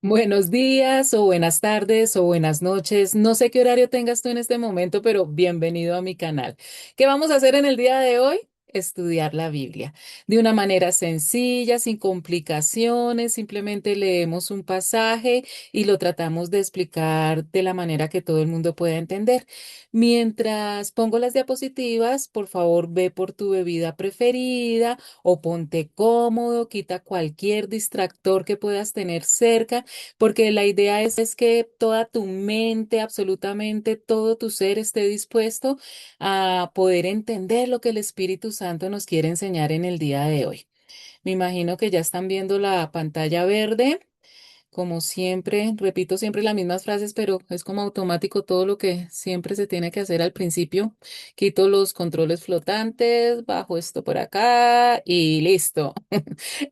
Buenos días o buenas tardes o buenas noches. No sé qué horario tengas tú en este momento, pero bienvenido a mi canal. ¿Qué vamos a hacer en el día de hoy? Estudiar la Biblia de una manera sencilla, sin complicaciones. Simplemente leemos un pasaje y lo tratamos de explicar de la manera que todo el mundo pueda entender. Mientras pongo las diapositivas, por favor, ve por tu bebida preferida o ponte cómodo, quita cualquier distractor que puedas tener cerca porque la idea es que toda tu mente, absolutamente todo tu ser esté dispuesto a poder entender lo que el Espíritu Santo nos quiere enseñar en el día de hoy. Me imagino que ya están viendo la pantalla verde. Como siempre, repito siempre las mismas frases, pero es como automático todo lo que siempre se tiene que hacer al principio. Quito los controles flotantes, bajo esto por acá y listo.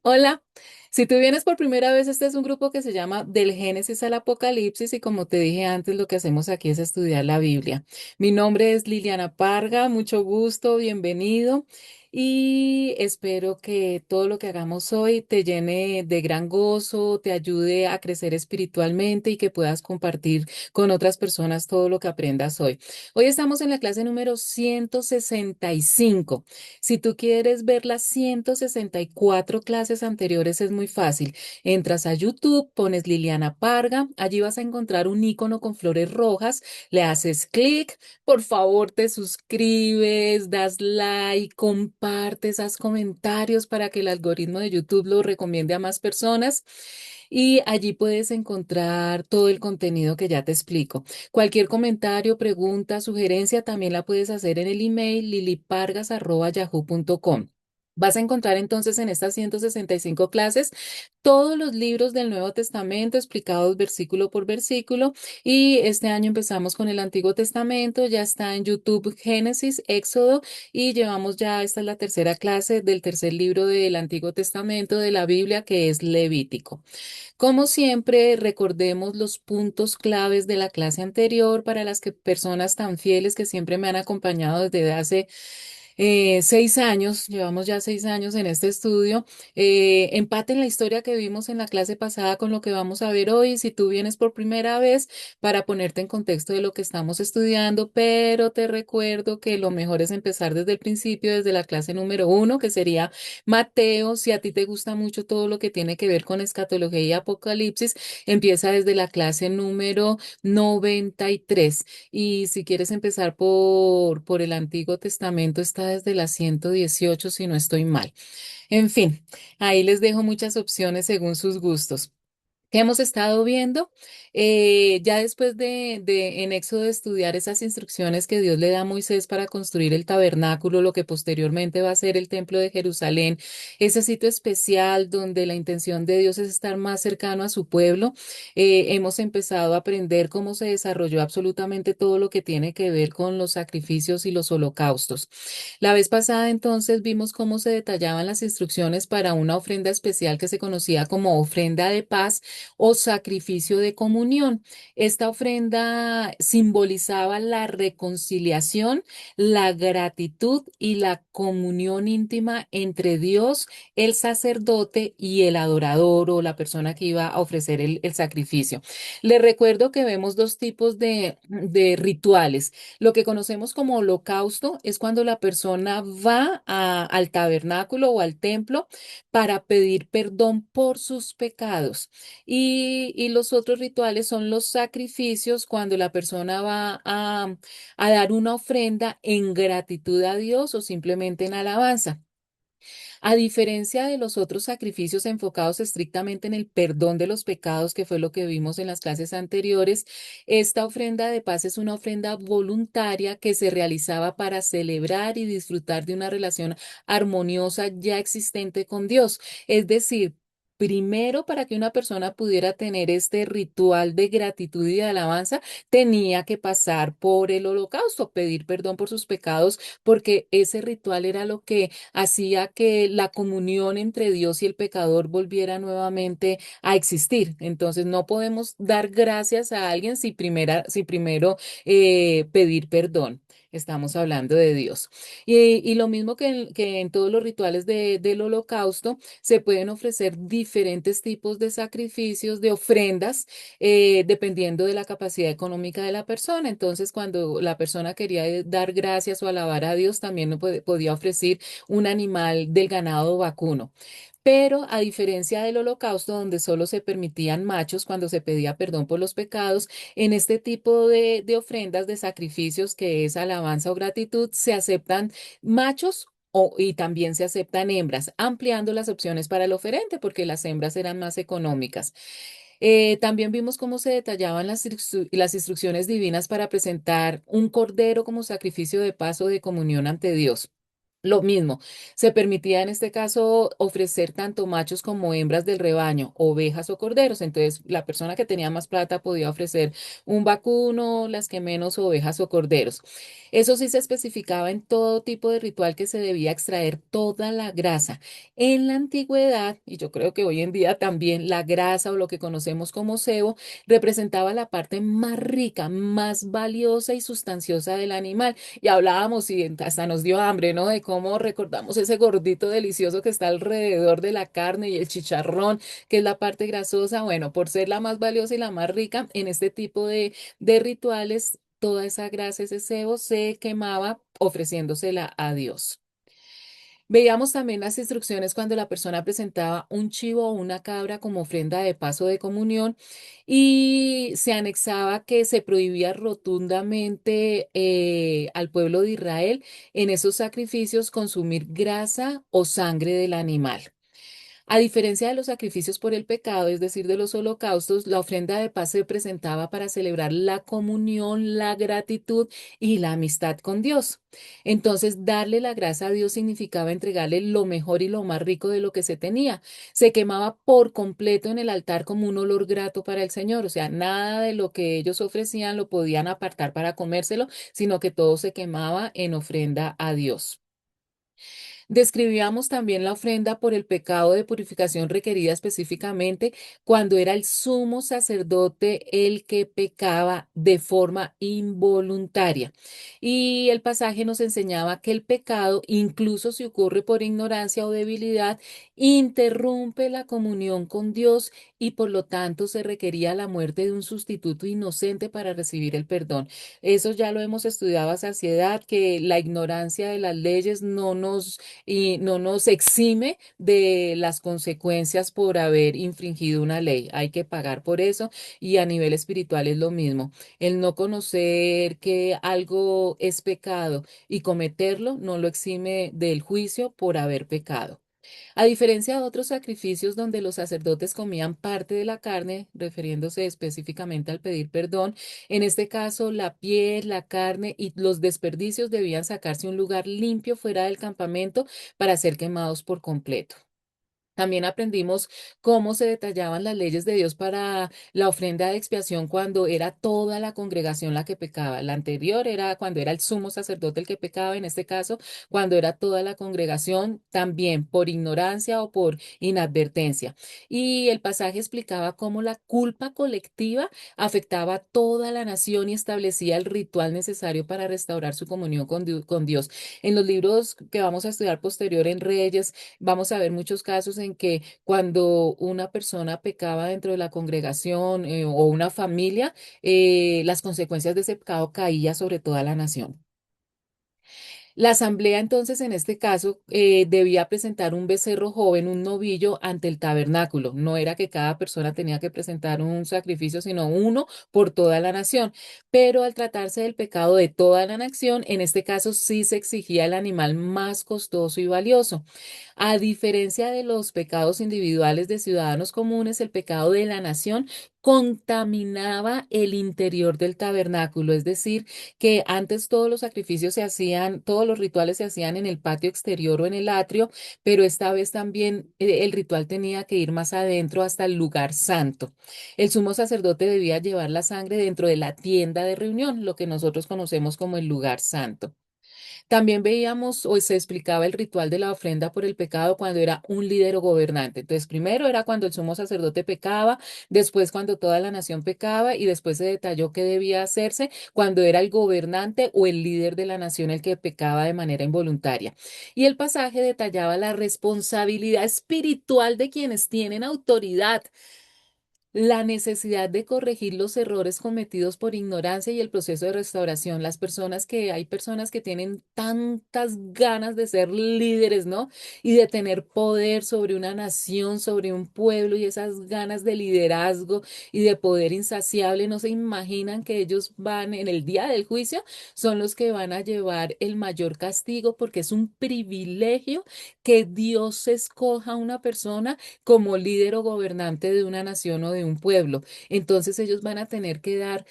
Hola, si tú vienes por primera vez, este es un grupo que se llama Del Génesis al Apocalipsis y como te dije antes, lo que hacemos aquí es estudiar la Biblia. Mi nombre es Liliana Parga, mucho gusto, bienvenido y espero que todo lo que hagamos hoy te llene de gran gozo, te ayude a crecer espiritualmente y que puedas compartir con otras personas todo lo que aprendas hoy. Hoy estamos en la clase número 165. Si tú quieres ver las 164 clases anteriores, es muy fácil. Entras a YouTube, pones Liliana Parga, allí vas a encontrar un icono con flores rojas, le haces clic, por favor te suscribes, das like, compartes, haz comentarios para que el algoritmo de YouTube lo recomiende a más personas. Y allí puedes encontrar todo el contenido que ya te explico. Cualquier comentario, pregunta, sugerencia también la puedes hacer en el email lilipargas@yahoo.com. Vas a encontrar entonces en estas 165 clases todos los libros del Nuevo Testamento explicados versículo por versículo y este año empezamos con el Antiguo Testamento, ya está en YouTube Génesis, Éxodo y llevamos ya, esta es la tercera clase del tercer libro del Antiguo Testamento de la Biblia que es Levítico. Como siempre, recordemos los puntos claves de la clase anterior para las que personas tan fieles que siempre me han acompañado desde hace 6 años, llevamos ya 6 años en este estudio. Empaten la historia que vimos en la clase pasada con lo que vamos a ver hoy. Si tú vienes por primera vez, para ponerte en contexto de lo que estamos estudiando, pero te recuerdo que lo mejor es empezar desde el principio, desde la clase número 1, que sería Mateo. Si a ti te gusta mucho todo lo que tiene que ver con escatología y apocalipsis, empieza desde la clase número 93. Y si quieres empezar por el Antiguo Testamento, está desde la 118, si no estoy mal. En fin, ahí les dejo muchas opciones según sus gustos. ¿Qué hemos estado viendo? Ya después de en Éxodo de estudiar esas instrucciones que Dios le da a Moisés para construir el tabernáculo, lo que posteriormente va a ser el templo de Jerusalén, ese sitio especial donde la intención de Dios es estar más cercano a su pueblo, hemos empezado a aprender cómo se desarrolló absolutamente todo lo que tiene que ver con los sacrificios y los holocaustos. La vez pasada entonces vimos cómo se detallaban las instrucciones para una ofrenda especial que se conocía como ofrenda de paz o sacrificio de comunión. Esta ofrenda simbolizaba la reconciliación, la gratitud y la comunión íntima entre Dios, el sacerdote y el adorador o la persona que iba a ofrecer el sacrificio. Les recuerdo que vemos dos tipos de rituales. Lo que conocemos como holocausto es cuando la persona va al tabernáculo o al templo para pedir perdón por sus pecados. Y los otros rituales son los sacrificios cuando la persona va a dar una ofrenda en gratitud a Dios o simplemente en alabanza. A diferencia de los otros sacrificios enfocados estrictamente en el perdón de los pecados, que fue lo que vimos en las clases anteriores, esta ofrenda de paz es una ofrenda voluntaria que se realizaba para celebrar y disfrutar de una relación armoniosa ya existente con Dios. Es decir, primero, para que una persona pudiera tener este ritual de gratitud y de alabanza, tenía que pasar por el holocausto, pedir perdón por sus pecados, porque ese ritual era lo que hacía que la comunión entre Dios y el pecador volviera nuevamente a existir. Entonces, no podemos dar gracias a alguien si primero pedir perdón. estamos hablando de Dios. Y lo mismo que en todos los rituales del holocausto, se pueden ofrecer diferentes tipos de sacrificios, de ofrendas, dependiendo de la capacidad económica de la persona. Entonces, cuando la persona quería dar gracias o alabar a Dios, también no podía ofrecer un animal del ganado vacuno. Pero a diferencia del holocausto, donde solo se permitían machos cuando se pedía perdón por los pecados, en este tipo de ofrendas, de sacrificios, que es alabanza o gratitud, se aceptan machos. Y también se aceptan hembras, ampliando las opciones para el oferente, porque las hembras eran más económicas. También vimos cómo se detallaban las instrucciones divinas para presentar un cordero como sacrificio de paso de comunión ante Dios. Lo mismo, se permitía en este caso ofrecer tanto machos como hembras del rebaño, ovejas o corderos. Entonces, la persona que tenía más plata podía ofrecer un vacuno, las que menos ovejas o corderos. Eso sí se especificaba en todo tipo de ritual que se debía extraer toda la grasa. En la antigüedad, y yo creo que hoy en día también, la grasa o lo que conocemos como sebo representaba la parte más rica, más valiosa y sustanciosa del animal. Y hablábamos y hasta nos dio hambre, ¿no? De cómo recordamos ese gordito delicioso que está alrededor de la carne y el chicharrón, que es la parte grasosa. Bueno, por ser la más valiosa y la más rica, en este tipo de rituales, toda esa grasa, ese sebo se quemaba ofreciéndosela a Dios. Veíamos también las instrucciones cuando la persona presentaba un chivo o una cabra como ofrenda de paso de comunión, y se anexaba que se prohibía rotundamente al pueblo de Israel en esos sacrificios consumir grasa o sangre del animal. A diferencia de los sacrificios por el pecado, es decir, de los holocaustos, la ofrenda de paz se presentaba para celebrar la comunión, la gratitud y la amistad con Dios. Entonces, darle la gracia a Dios significaba entregarle lo mejor y lo más rico de lo que se tenía. Se quemaba por completo en el altar como un olor grato para el Señor. O sea, nada de lo que ellos ofrecían lo podían apartar para comérselo, sino que todo se quemaba en ofrenda a Dios. Describíamos también la ofrenda por el pecado de purificación requerida específicamente cuando era el sumo sacerdote el que pecaba de forma involuntaria. Y el pasaje nos enseñaba que el pecado, incluso si ocurre por ignorancia o debilidad, interrumpe la comunión con Dios, y por lo tanto se requería la muerte de un sustituto inocente para recibir el perdón. Eso ya lo hemos estudiado a saciedad, que la ignorancia de las leyes no nos exime de las consecuencias por haber infringido una ley. Hay que pagar por eso, y a nivel espiritual es lo mismo. El no conocer que algo es pecado y cometerlo no lo exime del juicio por haber pecado. A diferencia de otros sacrificios donde los sacerdotes comían parte de la carne, refiriéndose específicamente al pedir perdón, en este caso la piel, la carne y los desperdicios debían sacarse a un lugar limpio fuera del campamento para ser quemados por completo. También aprendimos cómo se detallaban las leyes de Dios para la ofrenda de expiación cuando era toda la congregación la que pecaba. La anterior era cuando era el sumo sacerdote el que pecaba, en este caso, cuando era toda la congregación, también por ignorancia o por inadvertencia. Y el pasaje explicaba cómo la culpa colectiva afectaba a toda la nación y establecía el ritual necesario para restaurar su comunión con Dios. En los libros que vamos a estudiar posterior en Reyes, vamos a ver muchos casos en que cuando una persona pecaba dentro de la congregación, o una familia, las consecuencias de ese pecado caían sobre toda la nación. La asamblea entonces en este caso debía presentar un becerro joven, un novillo, ante el tabernáculo. No era que cada persona tenía que presentar un sacrificio, sino uno por toda la nación. Pero al tratarse del pecado de toda la nación, en este caso sí se exigía el animal más costoso y valioso. A diferencia de los pecados individuales de ciudadanos comunes, el pecado de la nación contaminaba el interior del tabernáculo, es decir, que antes todos los sacrificios se hacían, todos los rituales se hacían en el patio exterior o en el atrio, pero esta vez también el ritual tenía que ir más adentro hasta el lugar santo. El sumo sacerdote debía llevar la sangre dentro de la tienda de reunión, lo que nosotros conocemos como el lugar santo. También veíamos o se explicaba el ritual de la ofrenda por el pecado cuando era un líder o gobernante. Entonces, primero era cuando el sumo sacerdote pecaba, después cuando toda la nación pecaba y después se detalló qué debía hacerse cuando era el gobernante o el líder de la nación el que pecaba de manera involuntaria. Y el pasaje detallaba la responsabilidad espiritual de quienes tienen autoridad, la necesidad de corregir los errores cometidos por ignorancia y el proceso de restauración. Hay personas que tienen tantas ganas de ser líderes, ¿no? Y de tener poder sobre una nación, sobre un pueblo y esas ganas de liderazgo y de poder insaciable, no se imaginan que ellos van en el día del juicio, son los que van a llevar el mayor castigo porque es un privilegio que Dios escoja a una persona como líder o gobernante de una nación o de un pueblo. Entonces ellos van a tener que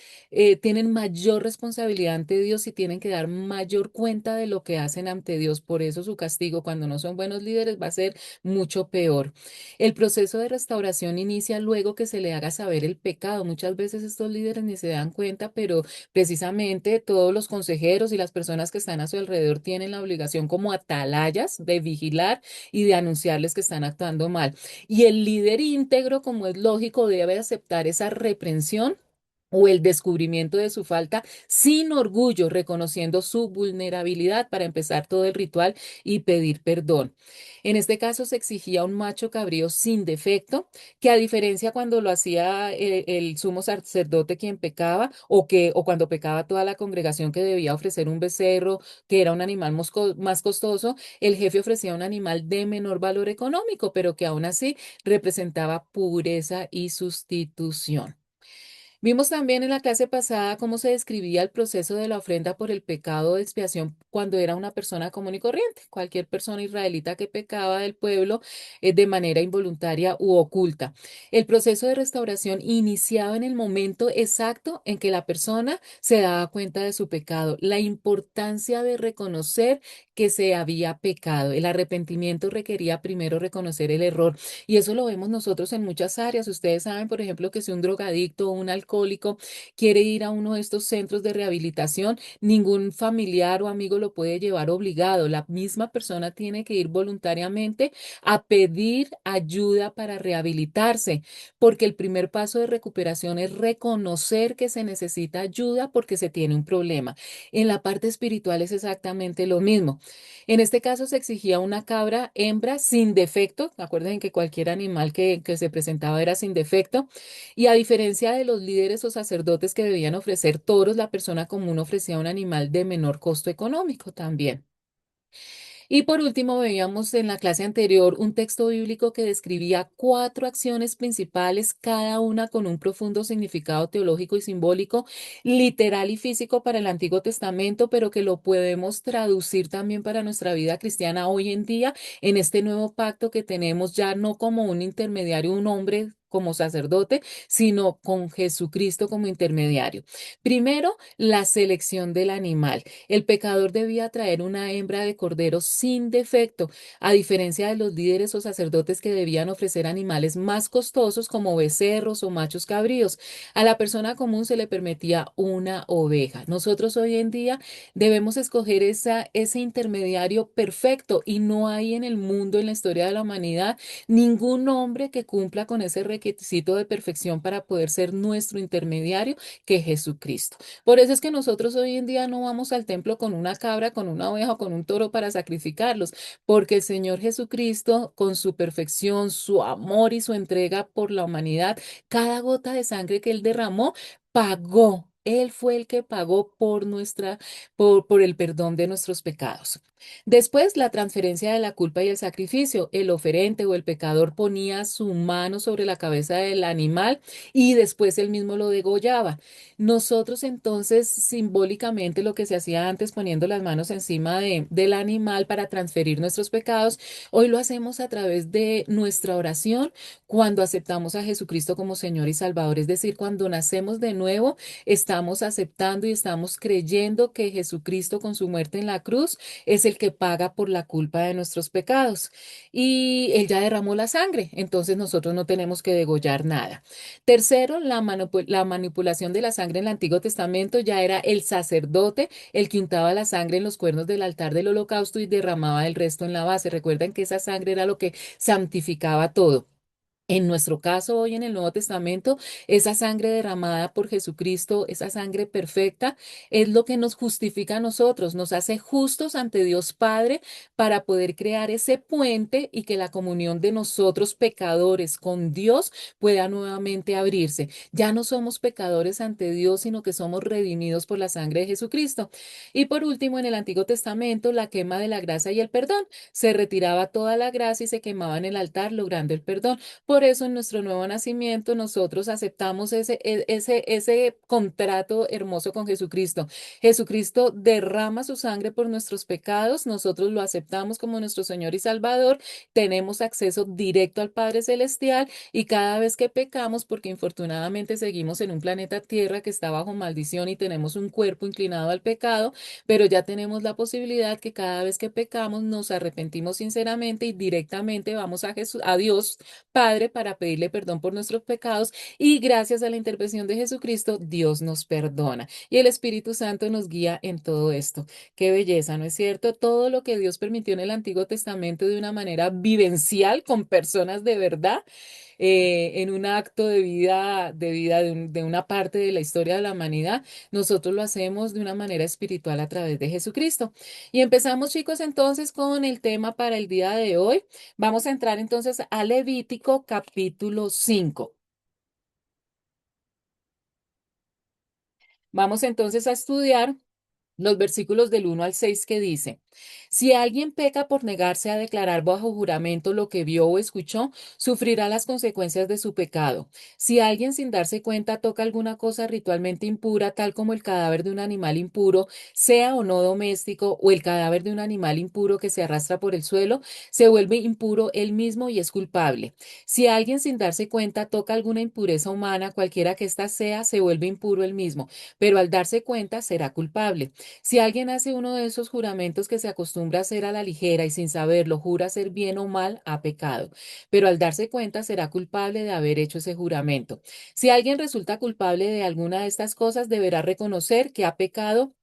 tienen mayor responsabilidad ante Dios y tienen que dar mayor cuenta de lo que hacen ante Dios. Por eso su castigo cuando no son buenos líderes va a ser mucho peor. El proceso de restauración inicia luego que se le haga saber el pecado. Muchas veces estos líderes ni se dan cuenta, pero precisamente todos los consejeros y las personas que están a su alrededor tienen la obligación como atalayas de vigilar y de anunciarles que están actuando mal. Y el líder íntegro, como es lógico, debe aceptar esa reprensión o el descubrimiento de su falta sin orgullo, reconociendo su vulnerabilidad para empezar todo el ritual y pedir perdón. En este caso se exigía un macho cabrío sin defecto, que a diferencia cuando lo hacía el sumo sacerdote quien pecaba o cuando pecaba toda la congregación que debía ofrecer un becerro, que era un animal más costoso, el jefe ofrecía un animal de menor valor económico, pero que aún así representaba pureza y sustitución. Vimos también en la clase pasada cómo se describía el proceso de la ofrenda por el pecado de expiación cuando era una persona común y corriente, cualquier persona israelita que pecaba del pueblo de manera involuntaria u oculta. El proceso de restauración iniciaba en el momento exacto en que la persona se daba cuenta de su pecado, la importancia de reconocer que se había pecado. El arrepentimiento requería primero reconocer el error y eso lo vemos nosotros en muchas áreas. Ustedes saben, por ejemplo, que si un drogadicto o un alcohólico quiere ir a uno de estos centros de rehabilitación, ningún familiar o amigo lo puede llevar obligado. La misma persona tiene que ir voluntariamente a pedir ayuda para rehabilitarse, porque el primer paso de recuperación es reconocer que se necesita ayuda porque se tiene un problema. En la parte espiritual es exactamente lo mismo. En este caso se exigía una cabra hembra sin defecto. Acuérdense que cualquier animal que se presentaba era sin defecto. Y a diferencia de los líderes o sacerdotes que debían ofrecer toros, la persona común ofrecía un animal de menor costo económico también. Y por último, veíamos en la clase anterior un texto bíblico que describía cuatro acciones principales, cada una con un profundo significado teológico y simbólico, literal y físico para el Antiguo Testamento, pero que lo podemos traducir también para nuestra vida cristiana hoy en día en este nuevo pacto que tenemos ya no como un intermediario, un hombre como sacerdote, sino con Jesucristo como intermediario. Primero, la selección del animal. El pecador debía traer una hembra de cordero sin defecto, a diferencia de los líderes o sacerdotes que debían ofrecer animales más costosos como becerros o machos cabríos. A la persona común se le permitía una oveja. Nosotros hoy en día debemos escoger ese intermediario perfecto y no hay en el mundo, en la historia de la humanidad, ningún hombre que cumpla con ese requisito de perfección para poder ser nuestro intermediario que Jesucristo. Por eso es que nosotros hoy en día no vamos al templo con una cabra, con una oveja o con un toro para sacrificarlos, porque el Señor Jesucristo, con su perfección, su amor y su entrega por la humanidad, cada gota de sangre que Él derramó, pagó. Él fue el que pagó por el perdón de nuestros pecados. Después, la transferencia de la culpa y el sacrificio. El oferente o el pecador ponía su mano sobre la cabeza del animal y después él mismo lo degollaba. Nosotros entonces simbólicamente lo que se hacía antes poniendo las manos encima del animal para transferir nuestros pecados, hoy lo hacemos a través de nuestra oración cuando aceptamos a Jesucristo como Señor y Salvador. Es decir, cuando nacemos de nuevo, estamos aceptando y estamos creyendo que Jesucristo con su muerte en la cruz es el que paga por la culpa de nuestros pecados. Y Él ya derramó la sangre, entonces nosotros no tenemos que degollar nada. Tercero, la manipulación de la sangre en el Antiguo Testamento ya era el sacerdote el que untaba la sangre en los cuernos del altar del holocausto y derramaba el resto en la base. Recuerden que esa sangre era lo que santificaba todo. En nuestro caso, hoy en el Nuevo Testamento, esa sangre derramada por Jesucristo, esa sangre perfecta, es lo que nos justifica a nosotros, nos hace justos ante Dios Padre para poder crear ese puente y que la comunión de nosotros pecadores con Dios pueda nuevamente abrirse. Ya no somos pecadores ante Dios, sino que somos redimidos por la sangre de Jesucristo. Y por último, en el Antiguo Testamento, la quema de la gracia y el perdón. Se retiraba toda la gracia y se quemaba en el altar, logrando el perdón. Por eso en nuestro nuevo nacimiento nosotros aceptamos ese contrato hermoso con Jesucristo. Jesucristo derrama su sangre por nuestros pecados, nosotros lo aceptamos como nuestro Señor y Salvador, tenemos acceso directo al Padre Celestial y cada vez que pecamos, porque infortunadamente seguimos en un planeta Tierra que está bajo maldición y tenemos un cuerpo inclinado al pecado, pero ya tenemos la posibilidad que cada vez que pecamos nos arrepentimos sinceramente y directamente vamos a Jesús, a Dios Padre para pedirle perdón por nuestros pecados y gracias a la intervención de Jesucristo, Dios nos perdona y el Espíritu Santo nos guía en todo esto. Qué belleza, ¿no es cierto? Todo lo que Dios permitió en el Antiguo Testamento de una manera vivencial con personas de verdad, en un acto de una parte de la historia de la humanidad, nosotros lo hacemos de una manera espiritual a través de Jesucristo. Y empezamos, chicos, entonces con el tema para el día de hoy. Vamos a entrar entonces a Levítico capítulo 5. Vamos entonces a estudiar los versículos del 1 al 6 que dice, si alguien peca por negarse a declarar bajo juramento lo que vio o escuchó, sufrirá las consecuencias de su pecado. Si alguien sin darse cuenta toca alguna cosa ritualmente impura, tal como el cadáver de un animal impuro, sea o no doméstico, o el cadáver de un animal impuro que se arrastra por el suelo, se vuelve impuro él mismo y es culpable. Si alguien sin darse cuenta toca alguna impureza humana, cualquiera que ésta sea, se vuelve impuro él mismo, pero al darse cuenta será culpable. Si alguien hace uno de esos juramentos que se acostumbra a hacer a la ligera y sin saberlo, jura hacer bien o mal, ha pecado, pero al darse cuenta será culpable de haber hecho ese juramento. Si alguien resulta culpable de alguna de estas cosas, deberá reconocer que ha pecado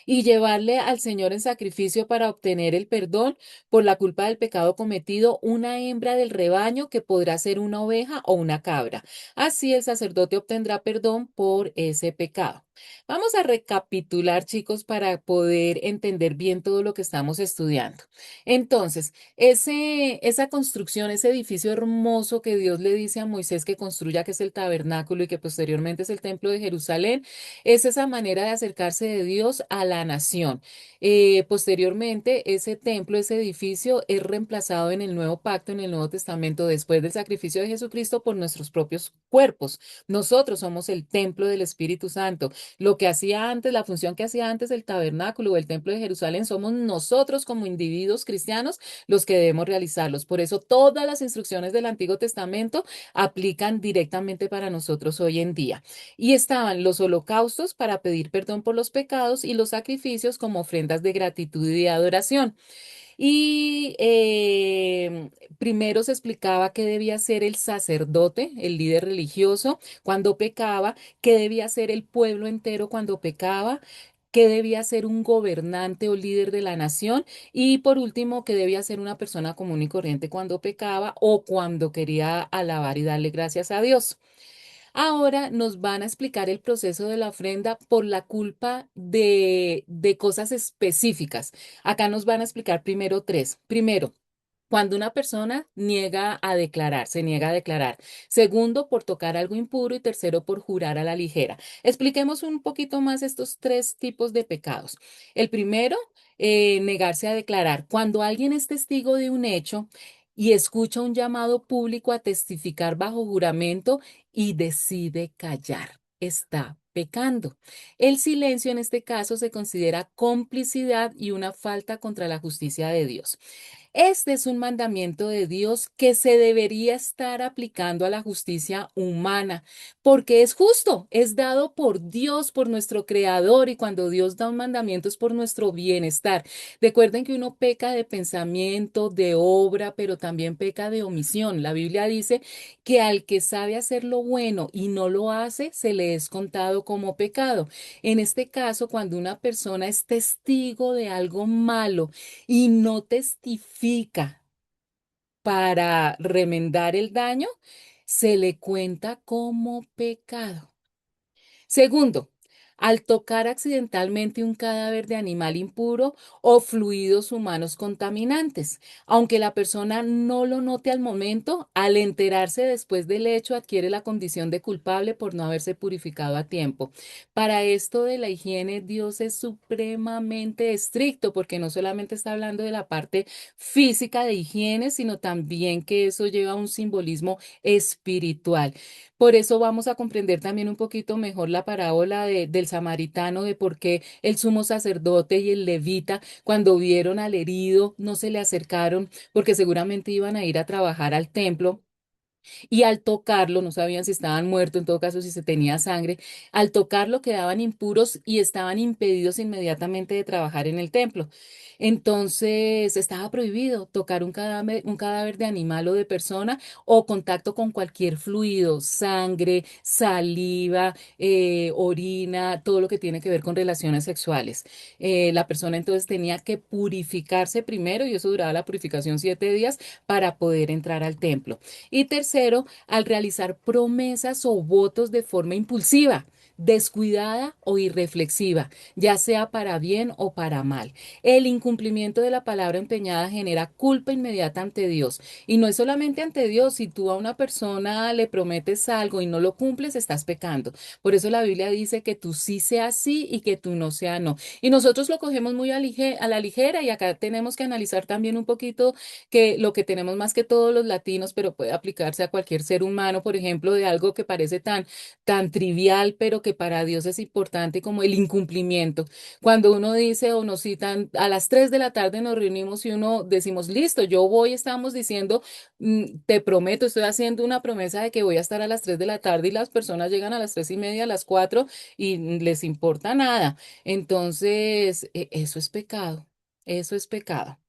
y llevarle al Señor en sacrificio para obtener el perdón por la culpa del pecado cometido una hembra del rebaño que podrá ser una oveja o una cabra. Así el sacerdote obtendrá perdón por ese pecado. Vamos a recapitular, chicos, para poder entender bien todo lo que estamos estudiando. Entonces, esa construcción, ese edificio hermoso que Dios le dice a Moisés que construya, que es el tabernáculo y que posteriormente es el templo de Jerusalén, es esa manera de acercarse de Dios a la nación. Posteriormente, ese templo, ese edificio es reemplazado en el nuevo pacto, en el Nuevo Testamento, después del sacrificio de Jesucristo por nuestros propios cuerpos. Nosotros somos el templo del Espíritu Santo. Lo que hacía antes, la función que hacía antes el tabernáculo o el templo de Jerusalén, somos nosotros como individuos cristianos los que debemos realizarlos. Por eso todas las instrucciones del Antiguo Testamento aplican directamente para nosotros hoy en día. Y estaban los holocaustos para pedir perdón por los pecados y los sacrificios como ofrendas de gratitud y de adoración. Y primero se explicaba qué debía hacer el sacerdote, el líder religioso, cuando pecaba, qué debía hacer el pueblo entero cuando pecaba, qué debía hacer un gobernante o líder de la nación y por último, qué debía hacer una persona común y corriente cuando pecaba o cuando quería alabar y darle gracias a Dios. Ahora nos van a explicar el proceso de la ofrenda por la culpa de cosas específicas. Acá nos van a explicar primero tres. Primero, cuando una persona niega a declarar, se niega a declarar. Segundo, por tocar algo impuro. Y tercero, por jurar a la ligera. Expliquemos un poquito más estos tres tipos de pecados. El primero, negarse a declarar. Cuando alguien es testigo de un hecho y escucha un llamado público a testificar bajo juramento y decide callar, está pecando. El silencio en este caso se considera complicidad y una falta contra la justicia de Dios. Este es un mandamiento de Dios que se debería estar aplicando a la justicia humana, porque es justo, es dado por Dios, por nuestro Creador, y cuando Dios da un mandamiento es por nuestro bienestar. Recuerden que uno peca de pensamiento, de obra, pero también peca de omisión. La Biblia dice que al que sabe hacer lo bueno y no lo hace, se le es contado como pecado. En este caso, cuando una persona es testigo de algo malo, y no testifica para remendar el daño, se le cuenta como pecado. Segundo, al tocar accidentalmente un cadáver de animal impuro o fluidos humanos contaminantes. Aunque la persona no lo note al momento, al enterarse después del hecho adquiere la condición de culpable por no haberse purificado a tiempo. Para esto de la higiene, Dios es supremamente estricto porque no solamente está hablando de la parte física de higiene, sino también que eso lleva un simbolismo espiritual. Por eso vamos a comprender también un poquito mejor la parábola del samaritano, de por qué el sumo sacerdote y el levita, cuando vieron al herido, no se le acercaron, porque seguramente iban a ir a trabajar al templo. Y al tocarlo, no sabían si estaban muertos, en todo caso si se tenía sangre, al tocarlo quedaban impuros y estaban impedidos inmediatamente de trabajar en el templo. Entonces estaba prohibido tocar un cadáver de animal o de persona o contacto con cualquier fluido, sangre, saliva, orina, todo lo que tiene que ver con relaciones sexuales. La persona entonces tenía que purificarse primero y eso duraba la purificación 7 días para poder entrar al templo. Y tercero, al realizar promesas o votos de forma impulsiva, descuidada o irreflexiva, ya sea para bien o para mal. El incumplimiento de la palabra empeñada genera culpa inmediata ante Dios. Y no es solamente ante Dios, si tú a una persona le prometes algo y no lo cumples, estás pecando. Por eso la Biblia dice que tú sí seas sí y que tú no seas no. Y nosotros lo cogemos muy a la ligera y acá tenemos que analizar también un poquito que lo que tenemos más que todos los latinos, pero puede aplicarse a cualquier ser humano, por ejemplo, de algo que parece tan trivial, pero que para Dios es importante como el incumplimiento. Cuando uno dice o nos citan a las 3 de la tarde nos reunimos y uno decimos, listo, yo voy, estamos diciendo, te prometo, estoy haciendo una promesa de que voy a estar a las 3 de la tarde y las personas llegan a las 3:30, a las 4 y les importa nada. Entonces, eso es pecado, eso es pecado.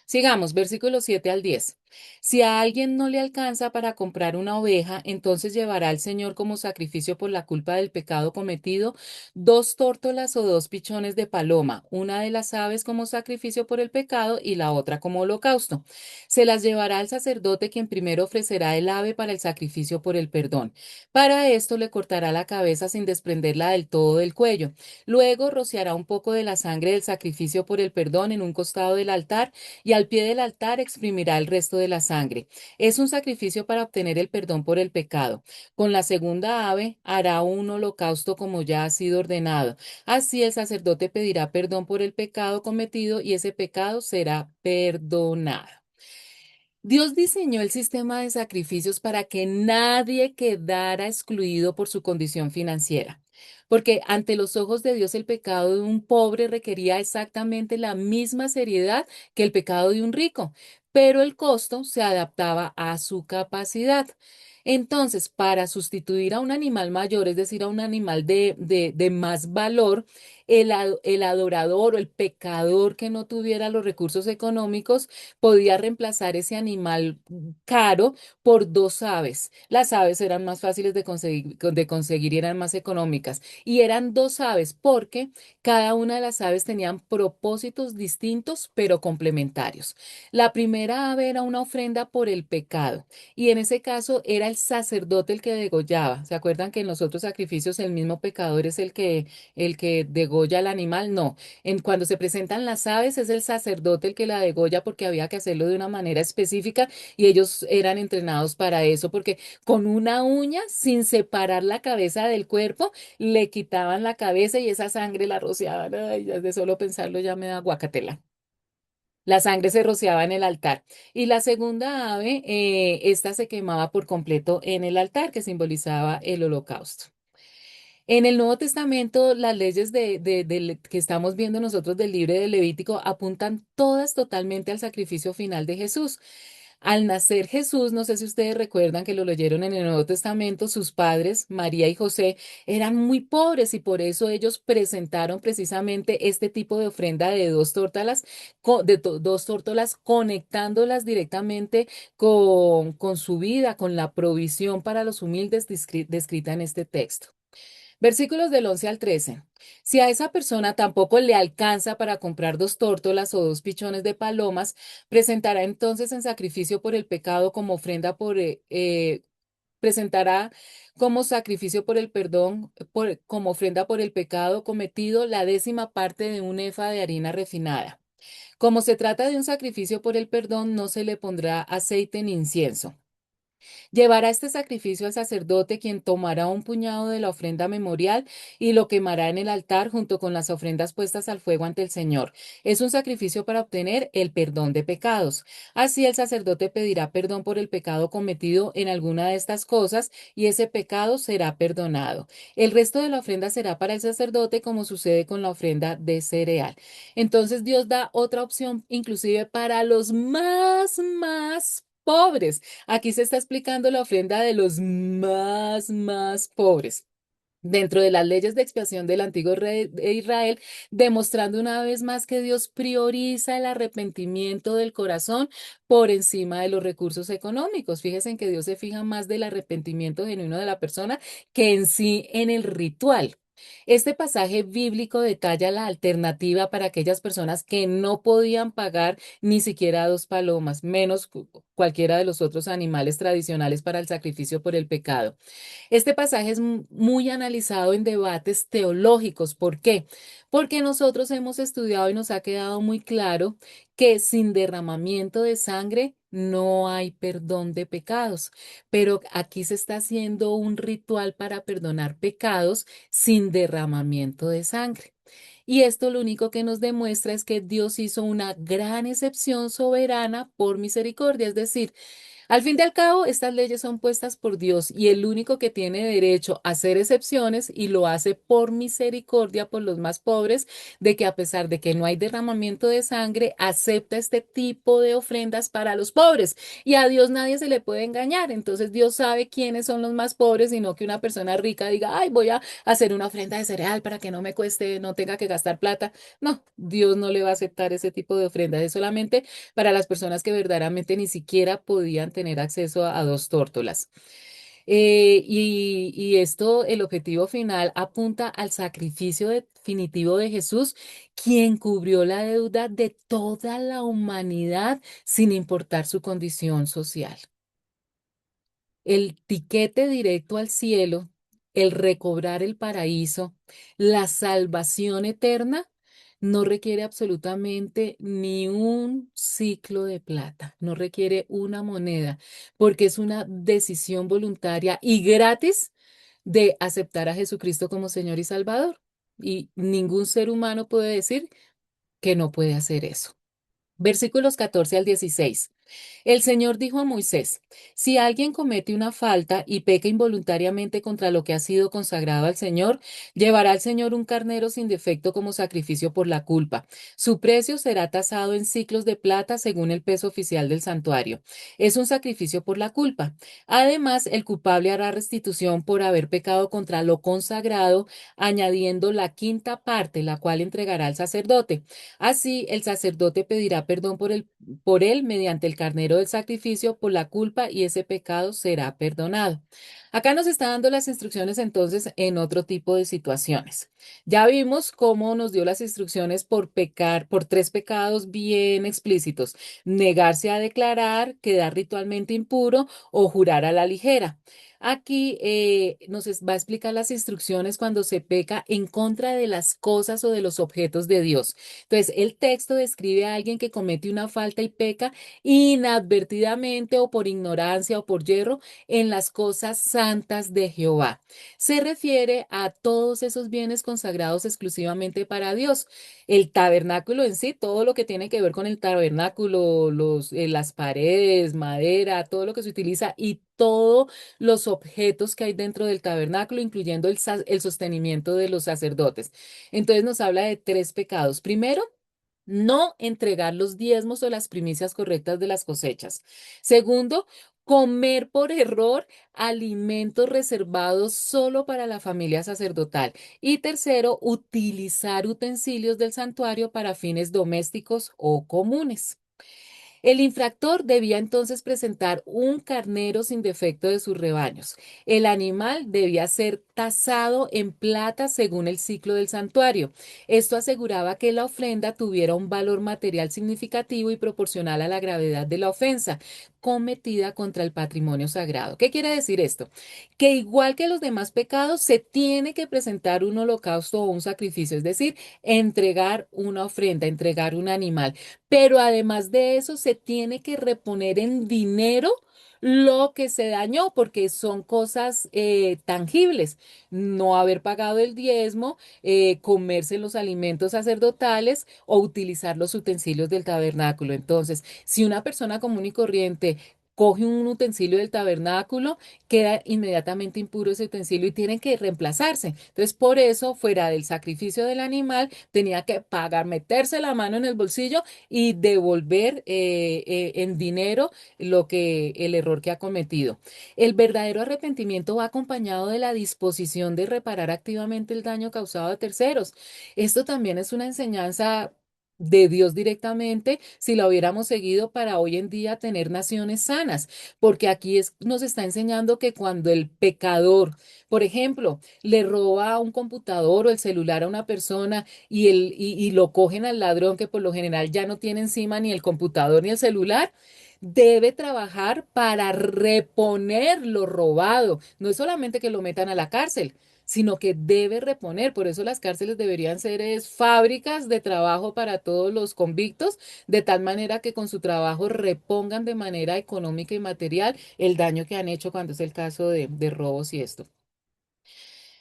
Sigamos, versículos 7 al 10. Si a alguien no le alcanza para comprar una oveja, entonces llevará al Señor como sacrificio por la culpa del pecado cometido 2 tórtolas o 2 pichones de paloma, una de las aves como sacrificio por el pecado y la otra como holocausto. Se las llevará al sacerdote quien primero ofrecerá el ave para el sacrificio por el perdón. Para esto le cortará la cabeza sin desprenderla del todo del cuello. Luego rociará un poco de la sangre del sacrificio por el perdón en un costado del altar y al pie del altar exprimirá el resto de la sangre. Es un sacrificio para obtener el perdón por el pecado. Con la segunda ave hará un holocausto como ya ha sido ordenado. Así el sacerdote pedirá perdón por el pecado cometido y ese pecado será perdonado. Dios diseñó el sistema de sacrificios para que nadie quedara excluido por su condición financiera, porque ante los ojos de Dios el pecado de un pobre requería exactamente la misma seriedad que el pecado de un rico, pero el costo se adaptaba a su capacidad. Entonces, para sustituir a un animal mayor, es decir, a un animal de más valor, el adorador o el pecador que no tuviera los recursos económicos, podía reemplazar ese animal caro por 2 aves. Las aves eran más fáciles de conseguir y eran más económicas. Y eran 2 aves porque cada una de las aves tenían propósitos distintos pero complementarios. La primera ave era una ofrenda por el pecado y en ese caso era el sacerdote el que degollaba. ¿Se acuerdan que en los otros sacrificios el mismo pecador es el que degolla al animal? No. Cuando se presentan las aves es el sacerdote el que la degolla porque había que hacerlo de una manera específica y ellos eran entrenados para eso porque con una uña, sin separar la cabeza del cuerpo, le quitaban la cabeza y esa sangre la rociaban. Ay, ya de solo pensarlo ya me da guacatela. La sangre se rociaba en el altar. Y la segunda ave, esta se quemaba por completo en el altar que simbolizaba el holocausto. En el Nuevo Testamento, las leyes que estamos viendo nosotros del libro de Levítico apuntan todas totalmente al sacrificio final de Jesús. Al nacer Jesús, no sé si ustedes recuerdan que lo leyeron en el Nuevo Testamento, sus padres, María y José, eran muy pobres y por eso ellos presentaron precisamente este tipo de ofrenda de dos tórtolas, conectándolas directamente con su vida, con la provisión para los humildes descrita en este texto. Versículos del 11 al 13. Si a esa persona tampoco le alcanza para comprar dos tórtolas o dos pichones de palomas, presentará entonces en sacrificio por el pecado como ofrenda presentará como sacrificio por el perdón, como ofrenda por el pecado cometido, la décima parte de un efa de harina refinada. Como se trata de un sacrificio por el perdón, no se le pondrá aceite ni incienso. Llevará este sacrificio al sacerdote, quien tomará un puñado de la ofrenda memorial y lo quemará en el altar junto con las ofrendas puestas al fuego ante el Señor. Es un sacrificio para obtener el perdón de pecados. Así el sacerdote pedirá perdón por el pecado cometido en alguna de estas cosas y ese pecado será perdonado. El resto de la ofrenda será para el sacerdote, como sucede con la ofrenda de cereal. Entonces Dios da otra opción, inclusive para los más pobres. Aquí se está explicando la ofrenda de los más pobres. Dentro de las leyes de expiación del antiguo rey de Israel, demostrando una vez más que Dios prioriza el arrepentimiento del corazón por encima de los recursos económicos. Fíjense en que Dios se fija más del arrepentimiento genuino de la persona que en sí en el ritual. Este pasaje bíblico detalla la alternativa para aquellas personas que no podían pagar ni siquiera dos palomas, menos cualquiera de los otros animales tradicionales para el sacrificio por el pecado. Este pasaje es muy analizado en debates teológicos. ¿Por qué? Porque nosotros hemos estudiado y nos ha quedado muy claro que sin derramamiento de sangre no hay perdón de pecados. Pero aquí se está haciendo un ritual para perdonar pecados sin derramamiento de sangre. Y esto lo único que nos demuestra es que Dios hizo una gran excepción soberana por misericordia, es decir, al fin y al cabo, estas leyes son puestas por Dios y el único que tiene derecho a hacer excepciones y lo hace por misericordia por los más pobres, de que a pesar de que no hay derramamiento de sangre, acepta este tipo de ofrendas para los pobres. Y a Dios nadie se le puede engañar. Entonces Dios sabe quiénes son los más pobres y no que una persona rica diga, ay, voy a hacer una ofrenda de cereal para que no me cueste, no tenga que gastar plata. No, Dios no le va a aceptar ese tipo de ofrendas. Es solamente para las personas que verdaderamente ni siquiera podían tener acceso a dos tórtolas. Y esto, el objetivo final apunta al sacrificio definitivo de Jesús, quien cubrió la deuda de toda la humanidad sin importar su condición social. El tiquete directo al cielo, el recobrar el paraíso, la salvación eterna, no requiere absolutamente ni un ciclo de plata, no requiere una moneda, porque es una decisión voluntaria y gratis de aceptar a Jesucristo como Señor y Salvador. Y ningún ser humano puede decir que no puede hacer eso. Versículos 14 al 16. El Señor dijo a Moisés, si alguien comete una falta y peca involuntariamente contra lo que ha sido consagrado al Señor, llevará al Señor un carnero sin defecto como sacrificio por la culpa. Su precio será tasado en ciclos de plata según el peso oficial del santuario. Es un sacrificio por la culpa. Además, el culpable hará restitución por haber pecado contra lo consagrado, añadiendo la quinta parte, la cual entregará al sacerdote. Así, el sacerdote pedirá perdón por él mediante el carnero del sacrificio por la culpa y ese pecado será perdonado. Acá nos está dando las instrucciones entonces en otro tipo de situaciones. Ya vimos cómo nos dio las instrucciones por pecar, por tres pecados bien explícitos: negarse a declarar, quedar ritualmente impuro o jurar a la ligera. Aquí va a explicar las instrucciones cuando se peca en contra de las cosas o de los objetos de Dios. Entonces, el texto describe a alguien que comete una falta y peca inadvertidamente o por ignorancia o por yerro en las cosas santas de Jehová. Se refiere a todos esos bienes consagrados exclusivamente para Dios. El tabernáculo en sí, todo lo que tiene que ver con el tabernáculo, las paredes, madera, todo lo que se utiliza y todos los objetos que hay dentro del tabernáculo, incluyendo el sostenimiento de los sacerdotes. Entonces nos habla de tres pecados. Primero, no entregar los diezmos o las primicias correctas de las cosechas. Segundo, comer por error alimentos reservados solo para la familia sacerdotal. Y tercero, utilizar utensilios del santuario para fines domésticos o comunes. El infractor debía entonces presentar un carnero sin defecto de sus rebaños. El animal debía ser tasado en plata según el ciclo del santuario. Esto aseguraba que la ofrenda tuviera un valor material significativo y proporcional a la gravedad de la ofensa cometida contra el patrimonio sagrado. ¿Qué quiere decir esto? Que igual que los demás pecados, se tiene que presentar un holocausto o un sacrificio, es decir, entregar una ofrenda, entregar un animal. Pero además de eso, se tiene que reponer en dinero lo que se dañó, porque son cosas tangibles. No haber pagado el diezmo, comerse los alimentos sacerdotales o utilizar los utensilios del tabernáculo. Entonces, si una persona común y corriente coge un utensilio del tabernáculo, queda inmediatamente impuro ese utensilio y tiene que reemplazarse. Entonces, por eso, fuera del sacrificio del animal, tenía que pagar, meterse la mano en el bolsillo y devolver en dinero el error que ha cometido. El verdadero arrepentimiento va acompañado de la disposición de reparar activamente el daño causado a terceros. Esto también es una enseñanza de Dios directamente si la hubiéramos seguido para hoy en día tener naciones sanas, porque aquí nos está enseñando que cuando el pecador, por ejemplo, le roba un computador o el celular a una persona, y lo cogen al ladrón que por lo general ya no tiene encima ni el computador ni el celular, debe trabajar para reponer lo robado. No es solamente que lo metan a la cárcel, sino que debe reponer. Por eso las cárceles deberían ser fábricas de trabajo para todos los convictos, de tal manera que con su trabajo repongan de manera económica y material el daño que han hecho cuando es el caso de robos y esto.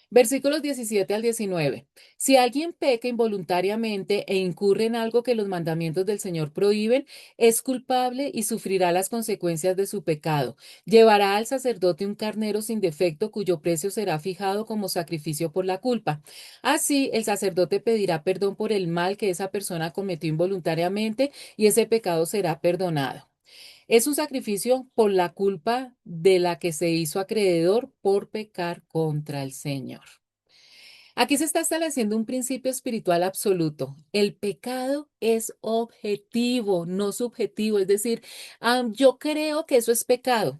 Versículos 17 al 19. Si alguien peca involuntariamente e incurre en algo que los mandamientos del Señor prohíben, es culpable y sufrirá las consecuencias de su pecado. Llevará al sacerdote un carnero sin defecto cuyo precio será fijado como sacrificio por la culpa. Así, el sacerdote pedirá perdón por el mal que esa persona cometió involuntariamente y ese pecado será perdonado. Es un sacrificio por la culpa de la que se hizo acreedor por pecar contra el Señor. Aquí se está estableciendo un principio espiritual absoluto. El pecado es objetivo, no subjetivo. Es decir, yo creo que eso es pecado.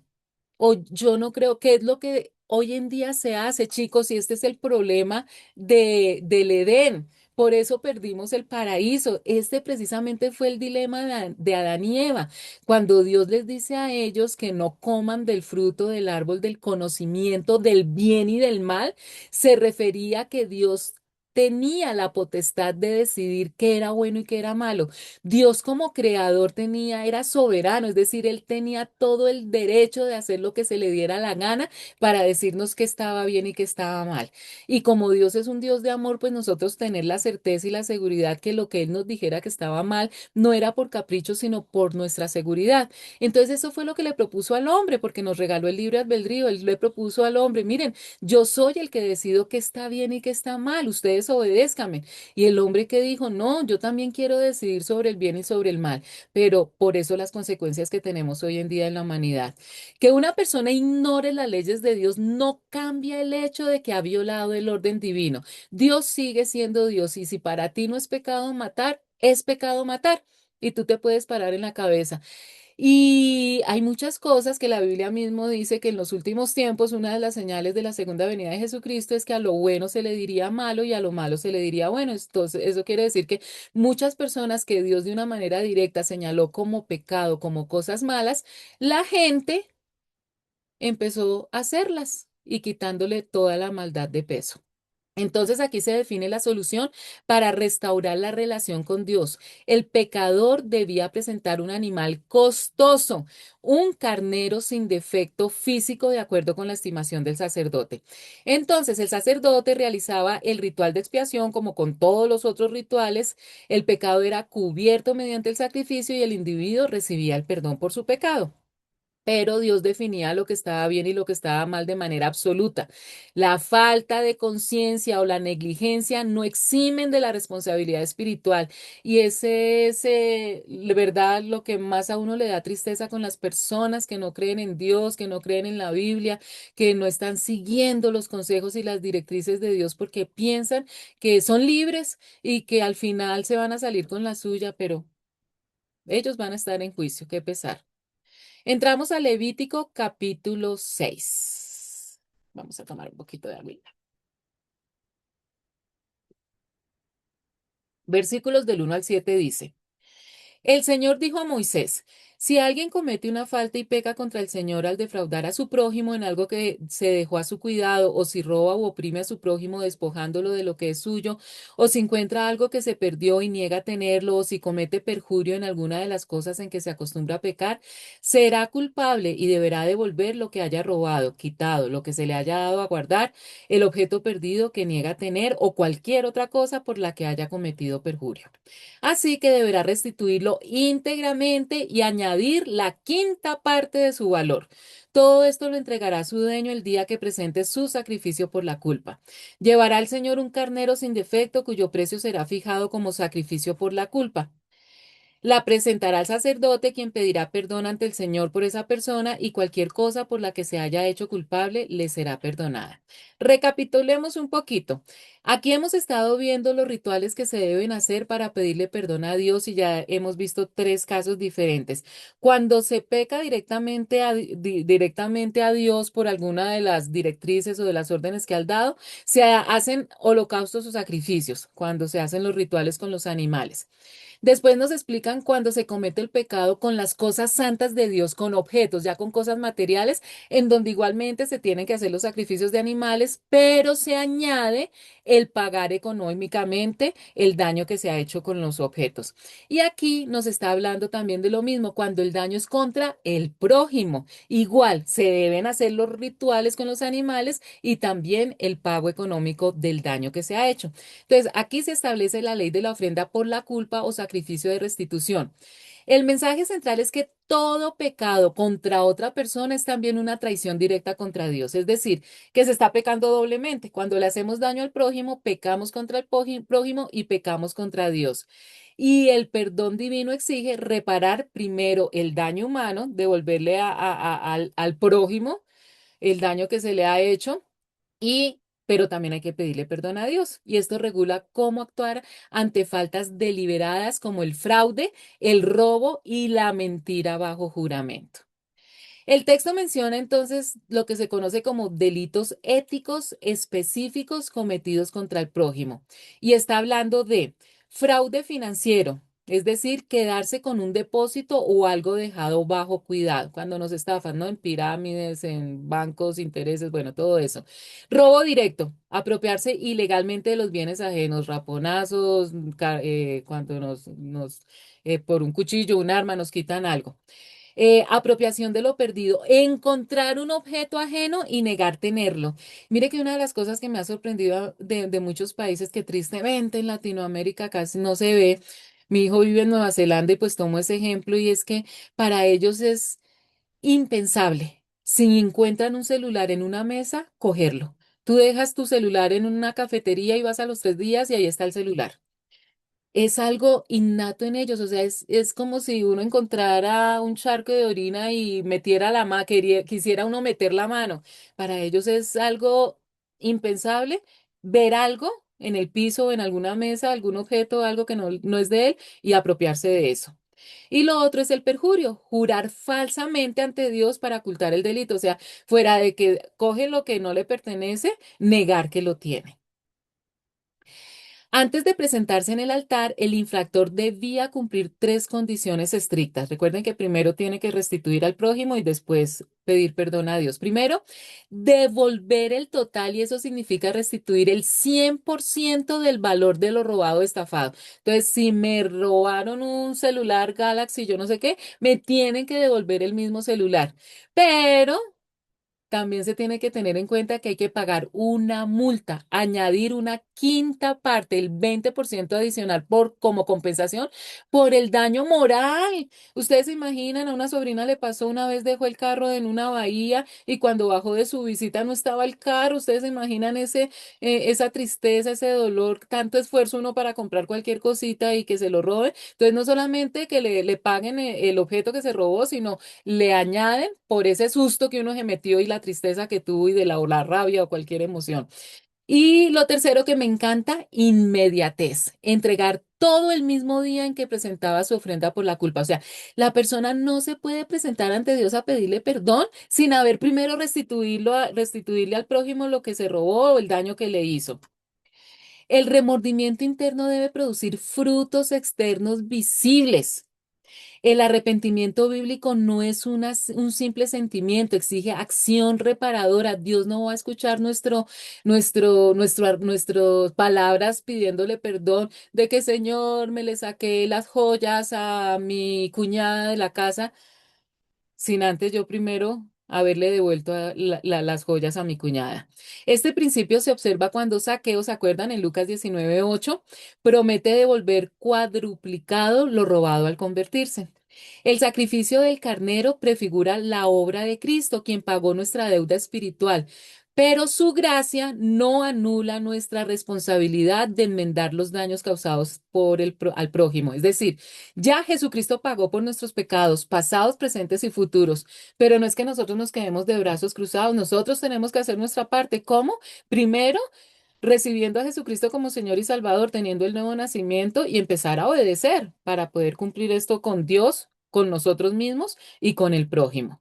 O yo no creo que es lo que hoy en día se hace, chicos, y este es el problema del Edén. Por eso perdimos el paraíso. Este precisamente fue el dilema de Adán y Eva. Cuando Dios les dice a ellos que no coman del fruto del árbol del conocimiento del bien y del mal, se refería a que Dios tenía la potestad de decidir qué era bueno y qué era malo. Dios como creador era soberano, es decir, él tenía todo el derecho de hacer lo que se le diera la gana para decirnos qué estaba bien y qué estaba mal. Y como Dios es un Dios de amor, pues nosotros tener la certeza y la seguridad que lo que él nos dijera que estaba mal no era por capricho, sino por nuestra seguridad. Entonces eso fue lo que le propuso al hombre, porque nos regaló el libre albedrío. Él le propuso al hombre, miren, yo soy el que decido qué está bien y qué está mal, ustedes obedézcanme. Y el hombre que dijo, no, yo también quiero decidir sobre el bien y sobre el mal, pero por eso las consecuencias que tenemos hoy en día en la humanidad. Que una persona ignore las leyes de Dios no cambia el hecho de que ha violado el orden divino. Dios sigue siendo Dios y si para ti no es pecado matar, es pecado matar. Y tú te puedes parar en la cabeza. Y hay muchas cosas que la Biblia mismo dice que en los últimos tiempos una de las señales de la segunda venida de Jesucristo es que a lo bueno se le diría malo y a lo malo se le diría bueno. Entonces, eso quiere decir que muchas personas que Dios de una manera directa señaló como pecado, como cosas malas, la gente empezó a hacerlas y quitándole toda la maldad de peso. Entonces aquí se define la solución para restaurar la relación con Dios. El pecador debía presentar un animal costoso, un carnero sin defecto físico de acuerdo con la estimación del sacerdote. Entonces el sacerdote realizaba el ritual de expiación como con todos los otros rituales. El pecado era cubierto mediante el sacrificio y el individuo recibía el perdón por su pecado. pero Dios definía lo que estaba bien y lo que estaba mal de manera absoluta. La falta de conciencia o la negligencia no eximen de la responsabilidad espiritual y ese es, de verdad, lo que más a uno le da tristeza con las personas que no creen en Dios, que no creen en la Biblia, que no están siguiendo los consejos y las directrices de Dios porque piensan que son libres y que al final se van a salir con la suya, pero ellos van a estar en juicio, qué pesar. Entramos a Levítico capítulo 6. Vamos a tomar un poquito de agua. Versículos del 1 al 7 dice. El Señor dijo a Moisés, si alguien comete una falta y peca contra el Señor al defraudar a su prójimo en algo que se dejó a su cuidado, o si roba u oprime a su prójimo despojándolo de lo que es suyo, o si encuentra algo que se perdió y niega tenerlo, o si comete perjurio en alguna de las cosas en que se acostumbra a pecar, será culpable y deberá devolver lo que haya robado, quitado, lo que se le haya dado a guardar, el objeto perdido que niega tener o cualquier otra cosa por la que haya cometido perjurio. Así que deberá restituirlo íntegramente y añadir la quinta parte de su valor. Todo esto lo entregará a su dueño el día que presente su sacrificio por la culpa. Llevará al Señor un carnero sin defecto cuyo precio será fijado como sacrificio por la culpa. La presentará al sacerdote, quien pedirá perdón ante el Señor por esa persona y cualquier cosa por la que se haya hecho culpable le será perdonada. Recapitulemos un poquito. Aquí hemos estado viendo los rituales que se deben hacer para pedirle perdón a Dios y ya hemos visto tres casos diferentes. Cuando se peca directamente a Dios por alguna de las directrices o de las órdenes que ha dado, se hacen holocaustos o sacrificios cuando se hacen los rituales con los animales. Después nos explican cuando se comete el pecado con las cosas santas de Dios, con objetos, ya con cosas materiales, en donde igualmente se tienen que hacer los sacrificios de animales, pero se añade el pagar económicamente el daño que se ha hecho con los objetos. Y aquí nos está hablando también de lo mismo, cuando el daño es contra el prójimo. Igual, se deben hacer los rituales con los animales y también el pago económico del daño que se ha hecho. Entonces, aquí se establece la ley de la ofrenda por la culpa o sacrificio de restitución. El mensaje central es que todo pecado contra otra persona es también una traición directa contra Dios, es decir, que se está pecando doblemente. Cuando le hacemos daño al prójimo, pecamos contra el prójimo y pecamos contra Dios. Y el perdón divino exige reparar primero el daño humano, devolverle al prójimo el daño que se le ha hecho pero también hay que pedirle perdón a Dios. Y esto regula cómo actuar ante faltas deliberadas como el fraude, el robo y la mentira bajo juramento. El texto menciona entonces lo que se conoce como delitos éticos específicos cometidos contra el prójimo y está hablando de fraude financiero, es decir, quedarse con un depósito o algo dejado bajo cuidado, cuando nos estafan, ¿no? En pirámides, en bancos, intereses, bueno, todo eso. Robo directo, apropiarse ilegalmente de los bienes ajenos, raponazos, cuando por un cuchillo, un arma, nos quitan algo. Apropiación de lo perdido, encontrar un objeto ajeno y negar tenerlo. Mire que una de las cosas que me ha sorprendido de muchos países que tristemente en Latinoamérica casi no se ve, mi hijo vive en Nueva Zelanda y pues tomo ese ejemplo y es que para ellos es impensable, si encuentran un celular en una mesa, cogerlo. Tú dejas tu celular en una cafetería y vas a los 3 días y ahí está el celular. Es algo innato en ellos, o sea, es como si uno encontrara un charco de orina y metiera la mano, quisiera uno meter la mano. Para ellos es algo impensable ver algo en el piso o en alguna mesa, algún objeto, algo que no es de él y apropiarse de eso. Y lo otro es el perjurio, jurar falsamente ante Dios para ocultar el delito, o sea, fuera de que coge lo que no le pertenece, negar que lo tiene. Antes de presentarse en el altar, el infractor debía cumplir tres condiciones estrictas. Recuerden que primero tiene que restituir al prójimo y después pedir perdón a Dios. Primero, devolver el total y eso significa restituir el 100% del valor de lo robado o estafado. Entonces, si me robaron un celular Galaxy, yo no sé qué, me tienen que devolver el mismo celular. Pero también se tiene que tener en cuenta que hay que pagar una multa, añadir una quinta parte, el 20% adicional como compensación por el daño moral. Ustedes se imaginan, a una sobrina le pasó una vez, dejó el carro en una bahía y cuando bajó de su visita no estaba el carro. Ustedes se imaginan esa tristeza, ese dolor, tanto esfuerzo uno para comprar cualquier cosita y que se lo roben. Entonces, no solamente que le paguen el objeto que se robó, sino le añaden por ese susto que uno se metió y la tristeza que tuvo y de o la rabia o cualquier emoción. Y lo tercero que me encanta, inmediatez, entregar todo el mismo día en que presentaba su ofrenda por la culpa. O sea, la persona no se puede presentar ante Dios a pedirle perdón sin haber primero restituirle al prójimo lo que se robó o el daño que le hizo. El remordimiento interno debe producir frutos externos visibles. El arrepentimiento bíblico no es un simple sentimiento, exige acción reparadora. Dios no va a escuchar nuestras palabras pidiéndole perdón de que, Señor, me le saqué las joyas a mi cuñada de la casa sin antes yo primero haberle devuelto las joyas a mi cuñada. Este principio se observa cuando Zaqueo, ¿se acuerdan? En Lucas 19:8, promete devolver cuadruplicado lo robado al convertirse. El sacrificio del carnero prefigura la obra de Cristo, quien pagó nuestra deuda espiritual, pero su gracia no anula nuestra responsabilidad de enmendar los daños causados al prójimo. Es decir, ya Jesucristo pagó por nuestros pecados, pasados, presentes y futuros, pero no es que nosotros nos quedemos de brazos cruzados, nosotros tenemos que hacer nuestra parte. ¿Cómo? Primero, recibiendo a Jesucristo como Señor y Salvador, teniendo el nuevo nacimiento y empezar a obedecer para poder cumplir esto con Dios, con nosotros mismos y con el prójimo.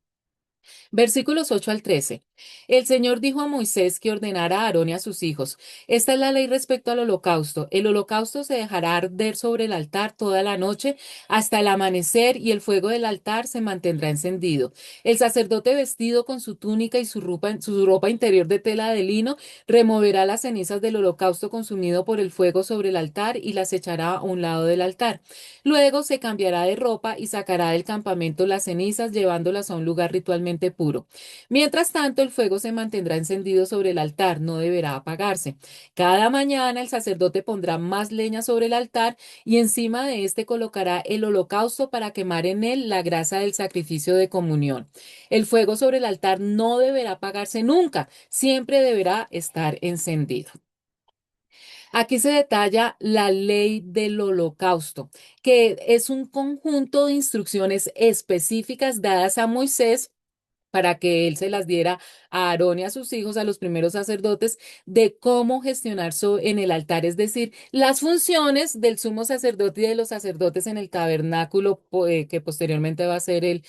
Versículos 8 al 13. El Señor dijo a Moisés que ordenara a Aarón y a sus hijos: esta es la ley respecto al holocausto. El holocausto se dejará arder sobre el altar toda la noche hasta el amanecer y el fuego del altar se mantendrá encendido. El sacerdote vestido con su túnica y su ropa interior de tela de lino removerá las cenizas del holocausto consumido por el fuego sobre el altar y las echará a un lado del altar. Luego se cambiará de ropa y sacará del campamento las cenizas llevándolas a un lugar ritualmente puro. Mientras tanto, el fuego se mantendrá encendido sobre el altar, no deberá apagarse. Cada mañana el sacerdote pondrá más leña sobre el altar y encima de éste colocará el holocausto para quemar en él la grasa del sacrificio de comunión. El fuego sobre el altar no deberá apagarse nunca, siempre deberá estar encendido. Aquí se detalla la ley del holocausto, que es un conjunto de instrucciones específicas dadas a Moisés para que él se las diera a Aarón y a sus hijos, a los primeros sacerdotes, de cómo gestionar en el altar, es decir, las funciones del sumo sacerdote y de los sacerdotes en el tabernáculo, que posteriormente va a ser el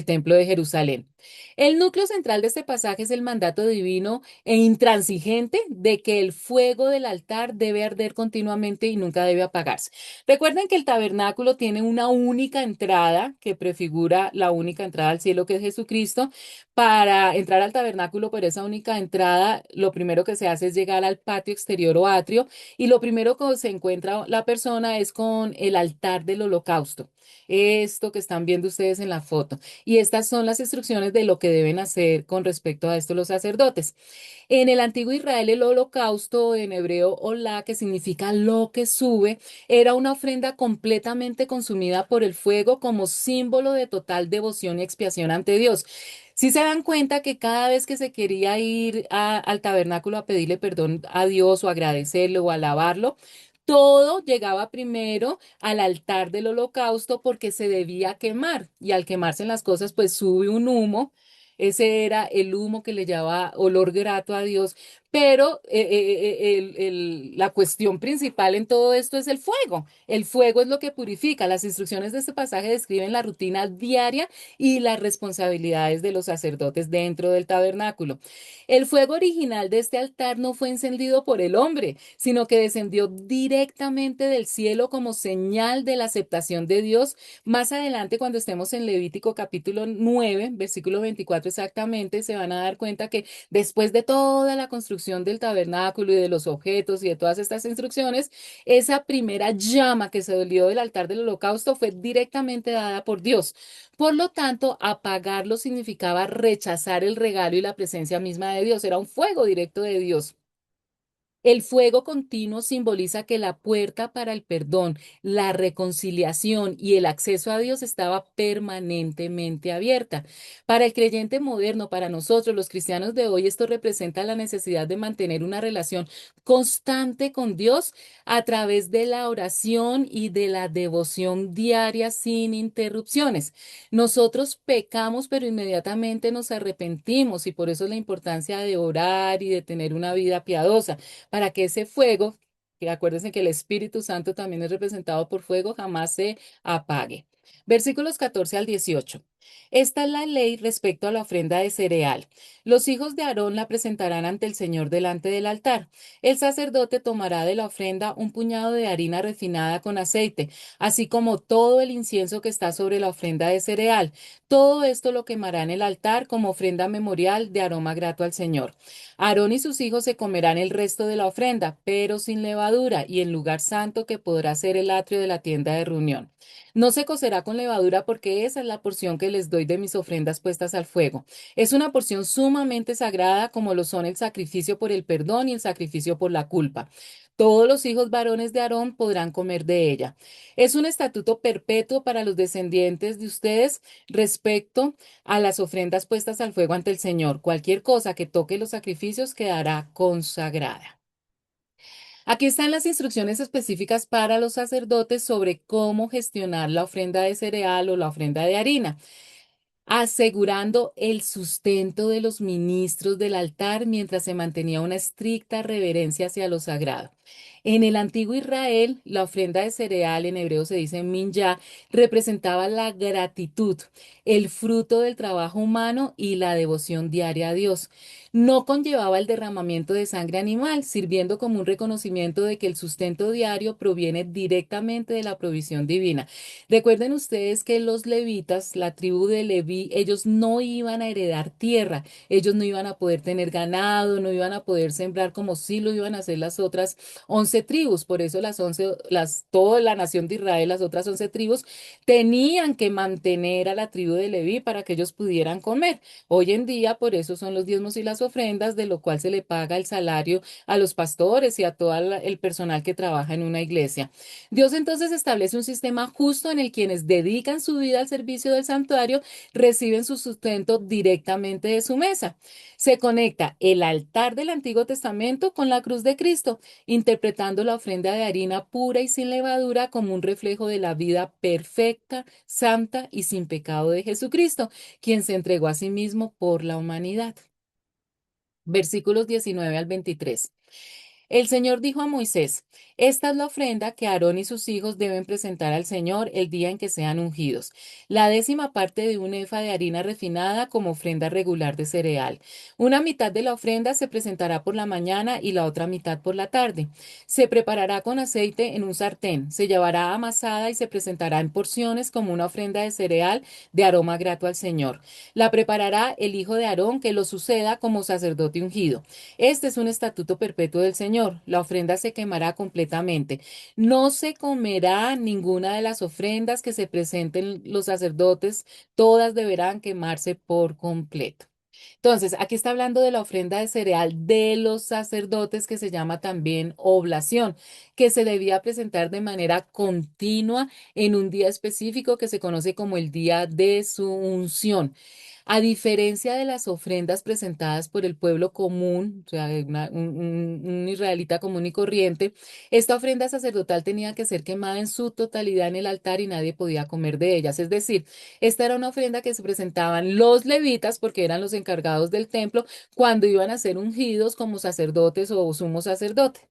templo de Jerusalén. El núcleo central de este pasaje es el mandato divino e intransigente de que el fuego del altar debe arder continuamente y nunca debe apagarse. Recuerden que el tabernáculo tiene una única entrada que prefigura la única entrada al cielo que es Jesucristo. Para entrar al tabernáculo por esa única entrada, lo primero que se hace es llegar al patio exterior o atrio y lo primero que se encuentra la persona es con el altar del holocausto. Esto que están viendo ustedes en la foto. Y estas son las instrucciones de lo que deben hacer con respecto a esto los sacerdotes. En el antiguo Israel, el holocausto, en hebreo olá, que significa lo que sube, era una ofrenda completamente consumida por el fuego como símbolo de total devoción y expiación ante Dios. Si se dan cuenta que cada vez que se quería ir al tabernáculo a pedirle perdón a Dios o agradecerle o alabarlo, todo llegaba primero al altar del holocausto porque se debía quemar y al quemarse las cosas pues sube un humo. Ese era el humo que le llevaba olor grato a Dios, pero la cuestión principal en todo esto es el fuego. El fuego es lo que purifica. Las instrucciones de este pasaje describen la rutina diaria y las responsabilidades de los sacerdotes dentro del tabernáculo. El fuego original de este altar no fue encendido por el hombre, sino que descendió directamente del cielo como señal de la aceptación de Dios. Más adelante, cuando estemos en Levítico capítulo 9, versículo 24 exactamente, se van a dar cuenta que después de toda la construcción del tabernáculo y de los objetos y de todas estas instrucciones, esa primera llama que se dio del altar del holocausto fue directamente dada por Dios. Por lo tanto, apagarlo significaba rechazar el regalo y la presencia misma de Dios. Era un fuego directo de Dios. El fuego continuo simboliza que la puerta para el perdón, la reconciliación y el acceso a Dios estaba permanentemente abierta. Para el creyente moderno, para nosotros los cristianos de hoy, esto representa la necesidad de mantener una relación constante con Dios a través de la oración y de la devoción diaria sin interrupciones. Nosotros pecamos, pero inmediatamente nos arrepentimos y por eso es la importancia de orar y de tener una vida piadosa para que ese fuego, que acuérdense que el Espíritu Santo también es representado por fuego, jamás se apague. Versículos 14 al 18. Esta es la ley respecto a la ofrenda de cereal. Los hijos de Aarón la presentarán ante el Señor delante del altar. El sacerdote tomará de la ofrenda un puñado de harina refinada con aceite, así como todo el incienso que está sobre la ofrenda de cereal. Todo esto lo quemará en el altar como ofrenda memorial de aroma grato al Señor. Aarón y sus hijos se comerán el resto de la ofrenda, pero sin levadura, y en lugar santo que podrá ser el atrio de la tienda de reunión. No se cocerá con levadura porque esa es la porción que les doy de mis ofrendas puestas al fuego. Es una porción sumamente sagrada como lo son el sacrificio por el perdón y el sacrificio por la culpa. Todos los hijos varones de Aarón podrán comer de ella. Es un estatuto perpetuo para los descendientes de ustedes respecto a las ofrendas puestas al fuego ante el Señor. Cualquier cosa que toque los sacrificios quedará consagrada. Aquí están las instrucciones específicas para los sacerdotes sobre cómo gestionar la ofrenda de cereal o la ofrenda de harina, asegurando el sustento de los ministros del altar mientras se mantenía una estricta reverencia hacia lo sagrado. En el antiguo Israel, la ofrenda de cereal, en hebreo se dice minjá, representaba la gratitud, el fruto del trabajo humano y la devoción diaria a Dios. No conllevaba el derramamiento de sangre animal, sirviendo como un reconocimiento de que el sustento diario proviene directamente de la provisión divina. Recuerden ustedes que los levitas, la tribu de Leví, ellos no iban a heredar tierra, ellos no iban a poder tener ganado, no iban a poder sembrar como sí lo iban a hacer las otras 11 tribus. Por eso toda la nación de Israel, las otras 11 tribus, tenían que mantener a la tribu de Leví para que ellos pudieran comer. Hoy en día, por eso son los diezmos y las ofrendas, de lo cual se le paga el salario a los pastores y a todo el personal que trabaja en una iglesia. Dios entonces establece un sistema justo en el quienes dedican su vida al servicio del santuario reciben su sustento directamente de su mesa. Se conecta el altar del Antiguo Testamento con la cruz de Cristo, interpretando la ofrenda de harina pura y sin levadura como un reflejo de la vida perfecta, santa y sin pecado de Jesucristo, quien se entregó a sí mismo por la humanidad. Versículos 19 al 23. El Señor dijo a Moisés, esta es la ofrenda que Aarón y sus hijos deben presentar al Señor el día en que sean ungidos, la 10ª parte de un efa de harina refinada como ofrenda regular de cereal. Una mitad de la ofrenda se presentará por la mañana y la otra mitad por la tarde. Se preparará con aceite en un sartén, se llevará amasada y se presentará en porciones como una ofrenda de cereal de aroma grato al Señor. La preparará el hijo de Aarón que lo suceda como sacerdote ungido. Este es un estatuto perpetuo del Señor. La ofrenda se quemará completamente. No se comerá ninguna de las ofrendas que se presenten los sacerdotes. Todas deberán quemarse por completo. Entonces, aquí está hablando de la ofrenda de cereal de los sacerdotes que se llama también oblación, que se debía presentar de manera continua en un día específico que se conoce como el día de su unción. A diferencia de las ofrendas presentadas por el pueblo común, o sea, un israelita común y corriente, esta ofrenda sacerdotal tenía que ser quemada en su totalidad en el altar y nadie podía comer de ellas. Es decir, esta era una ofrenda que se presentaban los levitas, porque eran los encargados del templo, cuando iban a ser ungidos como sacerdotes o sumo sacerdote.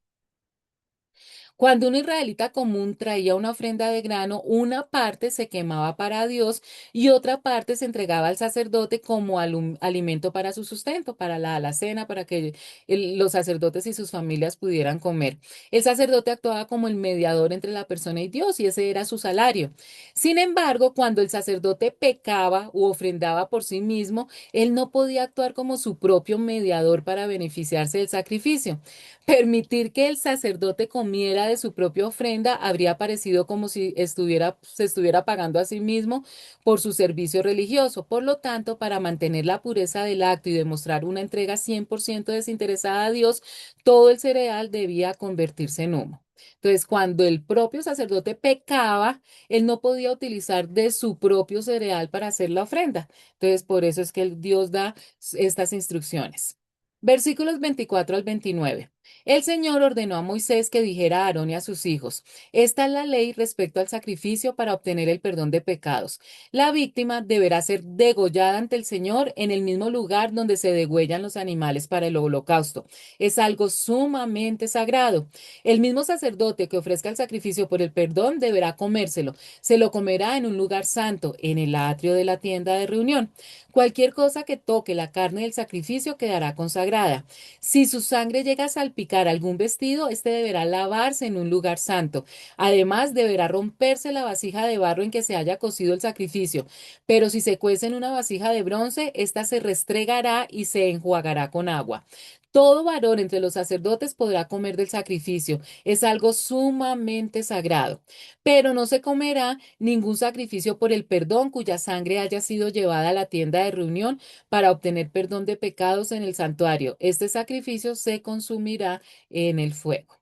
Cuando un israelita común traía una ofrenda de grano, una parte se quemaba para Dios y otra parte se entregaba al sacerdote como alimento para su sustento, para la alacena, para que los sacerdotes y sus familias pudieran comer. El sacerdote actuaba como el mediador entre la persona y Dios y ese era su salario. Sin embargo, cuando el sacerdote pecaba u ofrendaba por sí mismo, él no podía actuar como su propio mediador para beneficiarse del sacrificio. Permitir que el sacerdote comiera de su propia ofrenda habría parecido como si se estuviera pagando a sí mismo por su servicio religioso. Por lo tanto, para mantener la pureza del acto y demostrar una entrega 100% desinteresada a Dios, todo el cereal debía convertirse en humo. Entonces, cuando el propio sacerdote pecaba, él no podía utilizar de su propio cereal para hacer la ofrenda. Entonces, por eso es que Dios da estas instrucciones. Versículos 24 al 29. El Señor ordenó a Moisés que dijera a Aarón y a sus hijos: esta es la ley respecto al sacrificio para obtener el perdón de pecados. La víctima deberá ser degollada ante el Señor en el mismo lugar donde se degüellan los animales para el holocausto. Es algo sumamente sagrado. El mismo sacerdote que ofrezca el sacrificio por el perdón deberá comérselo. Se lo comerá en un lugar santo, en el atrio de la tienda de reunión. Cualquier cosa que toque la carne del sacrificio quedará consagrada. Si su sangre llega a salpicar algún vestido, este deberá lavarse en un lugar santo. Además, deberá romperse la vasija de barro en que se haya cocido el sacrificio. Pero si se cuece en una vasija de bronce, ésta se restregará y se enjuagará con agua. Todo varón entre los sacerdotes podrá comer del sacrificio. Es algo sumamente sagrado. Pero no se comerá ningún sacrificio por el perdón cuya sangre haya sido llevada a la tienda de reunión para obtener perdón de pecados en el santuario. Este sacrificio se consumirá en el fuego.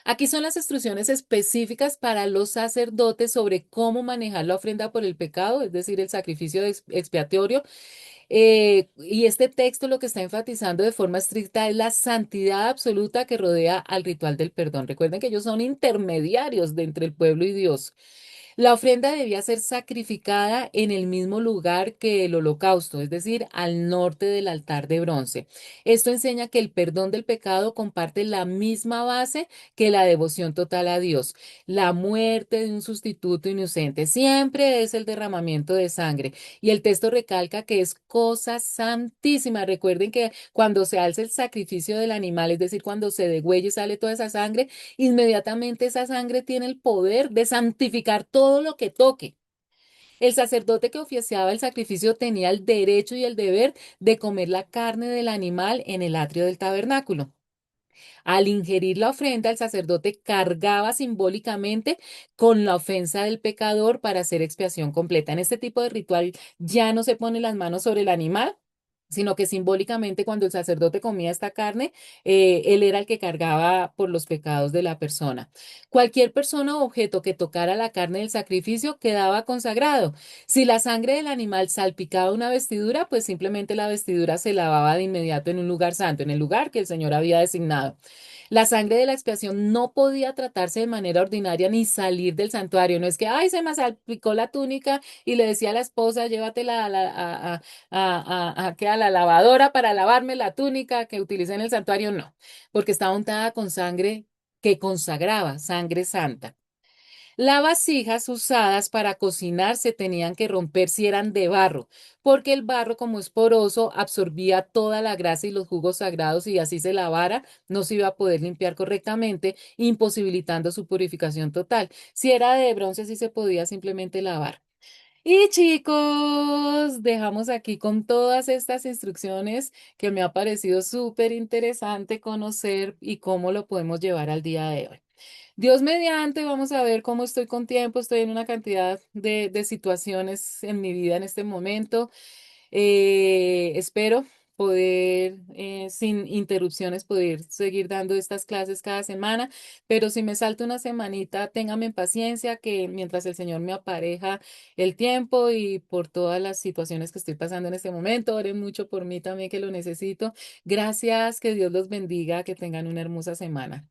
Aquí son las instrucciones específicas para los sacerdotes sobre cómo manejar la ofrenda por el pecado, es decir, el sacrificio expiatorio. Y este texto lo que está enfatizando de forma estricta es la santidad absoluta que rodea al ritual del perdón. Recuerden que ellos son intermediarios de entre el pueblo y Dios. La ofrenda debía ser sacrificada en el mismo lugar que el holocausto, es decir, al norte del altar de bronce. Esto enseña que el perdón del pecado comparte la misma base que la devoción total a Dios. La muerte de un sustituto inocente siempre es el derramamiento de sangre. Y el texto recalca que es cosa santísima. Recuerden que cuando se alza el sacrificio del animal, es decir, cuando se degüella y sale toda esa sangre, inmediatamente esa sangre tiene el poder de santificar todo lo que toque. El sacerdote que oficiaba el sacrificio tenía el derecho y el deber de comer la carne del animal en el atrio del tabernáculo. Al ingerir la ofrenda, el sacerdote cargaba simbólicamente con la ofensa del pecador para hacer expiación completa. En este tipo de ritual ya no se pone las manos sobre el animal, sino que simbólicamente cuando el sacerdote comía esta carne, él era el que cargaba por los pecados de la persona. Cualquier persona o objeto que tocara la carne del sacrificio quedaba consagrado. Si la sangre del animal salpicaba una vestidura, pues simplemente la vestidura se lavaba de inmediato en un lugar santo, en el lugar que el Señor había designado. La sangre de la expiación no podía tratarse de manera ordinaria ni salir del santuario. No es que, ay, se me salpicó la túnica y le decía a la esposa, llévatela a la lavadora para lavarme la túnica que utilicé en el santuario. No, porque estaba untada con sangre que consagraba, sangre santa. Las vasijas usadas para cocinar se tenían que romper si eran de barro, porque el barro, como es poroso, absorbía toda la grasa y los jugos sagrados y así se lavara, no se iba a poder limpiar correctamente, imposibilitando su purificación total. Si era de bronce, sí se podía simplemente lavar. Y chicos, dejamos aquí con todas estas instrucciones que me ha parecido súper interesante conocer y cómo lo podemos llevar al día de hoy. Dios mediante, vamos a ver cómo estoy con tiempo. Estoy en una cantidad de situaciones en mi vida en este momento. Espero poder, sin interrupciones, poder seguir dando estas clases cada semana, pero si me salto una semanita, ténganme paciencia que mientras el Señor me apareja el tiempo y por todas las situaciones que estoy pasando en este momento, oren mucho por mí también que lo necesito. Gracias, que Dios los bendiga, que tengan una hermosa semana.